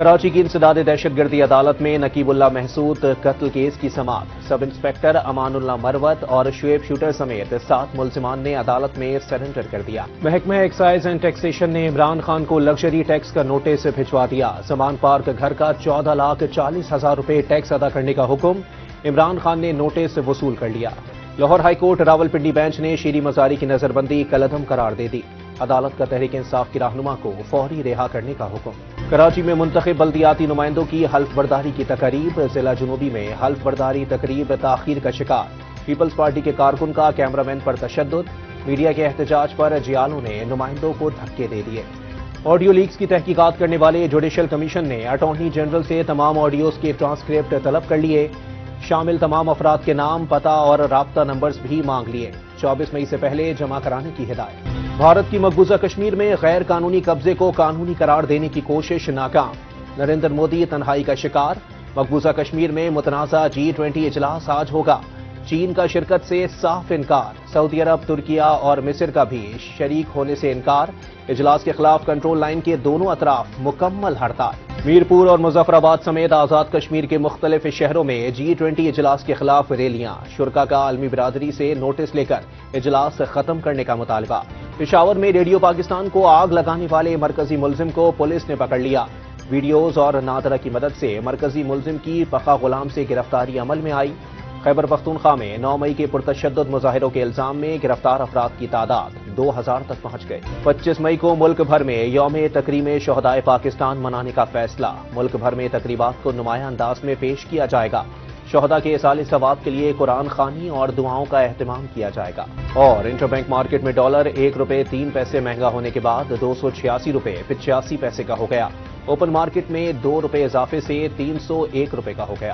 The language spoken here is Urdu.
کراچی کی انسداد دہشت گردی عدالت میں نقیب اللہ محسود قتل کیس کی سماعت۔ سب انسپکٹر امان اللہ مروت اور شعیب شوٹر سمیت 7 ملزمان نے عدالت میں سرنڈر کر دیا۔ محکمہ ایکسائز اینڈ ٹیکسیشن نے عمران خان کو لگژری ٹیکس کا نوٹس بھجوا دیا۔ سمان پارک گھر کا 14,40,000 روپے ٹیکس ادا کرنے کا حکم، عمران خان نے نوٹس وصول کر لیا۔ Lahore high court Rawalpindi bench نے شیریں مزاری کی نظر بندی کالعدم قرار دے دی۔ عدالت کا تحریک انصاف کی رہنما کو فوری رہا کرنے کا حکم۔ کراچی میں منتخب بلدیاتی نمائندوں کی حلف برداری کی تقریب۔ ضلع جنوبی میں حلف برداری تقریب تاخیر کا شکار۔ پیپلز پارٹی کے کارکن کا کیمرہ مین پر تشدد۔ میڈیا کے احتجاج پر جیالوں نے نمائندوں کو دھکے دے دیے۔ آڈیو لیکس کی تحقیقات کرنے والے جوڈیشل کمیشن نے اٹارنی جنرل سے تمام آڈیوز کے ٹرانسکرپٹ طلب کر لیے۔ شامل تمام افراد کے نام، پتہ اور رابطہ نمبرز بھی مانگ لیے۔ 24 مئی سے پہلے جمع کرانے کی ہدایت۔ بھارت کی مقبوضہ کشمیر میں غیر قانونی قبضے کو قانونی قرار دینے کی کوشش ناکام۔ نریندر مودی تنہائی کا شکار۔ مقبوضہ کشمیر میں متنازع G20 اجلاس آج ہوگا۔ چین کا شرکت سے صاف انکار۔ سعودی عرب، ترکیہ اور مصر کا بھی شریک ہونے سے انکار۔ اجلاس کے خلاف کنٹرول لائن کے دونوں اطراف مکمل ہڑتال۔ میرپور اور مظفر آباد سمیت آزاد کشمیر کے مختلف شہروں میں G20 اجلاس کے خلاف ریلیاں۔ شرکاء کا عالمی برادری سے نوٹس لے کر اجلاس ختم کرنے کا مطالبہ۔ پشاور میں ریڈیو پاکستان کو آگ لگانے والے مرکزی ملزم کو پولیس نے پکڑ لیا۔ ویڈیوز اور نادرہ کی مدد سے مرکزی ملزم کی بقا غلام سے گرفتاری عمل میں آئی۔ خیبر پختونخوا میں 9 مئی کے پرتشدد مظاہروں کے الزام میں گرفتار افراد کی تعداد 2000 تک پہنچ گئی۔ 25 مئی کو ملک بھر میں یوم تکریم شہدائے پاکستان منانے کا فیصلہ۔ ملک بھر میں تقریبات کو نمایاں انداز میں پیش کیا جائے گا۔ شہداء کے ایصال ثواب کے لیے قرآن خوانی اور دعاؤں کا اہتمام کیا جائے گا۔ اور انٹر بینک مارکیٹ میں ڈالر 1 روپے 3 پیسے مہنگا ہونے کے بعد 286 روپے 85 پیسے کا ہو گیا۔ اوپن مارکیٹ میں 2 روپے اضافے سے 301 روپے کا ہو گیا۔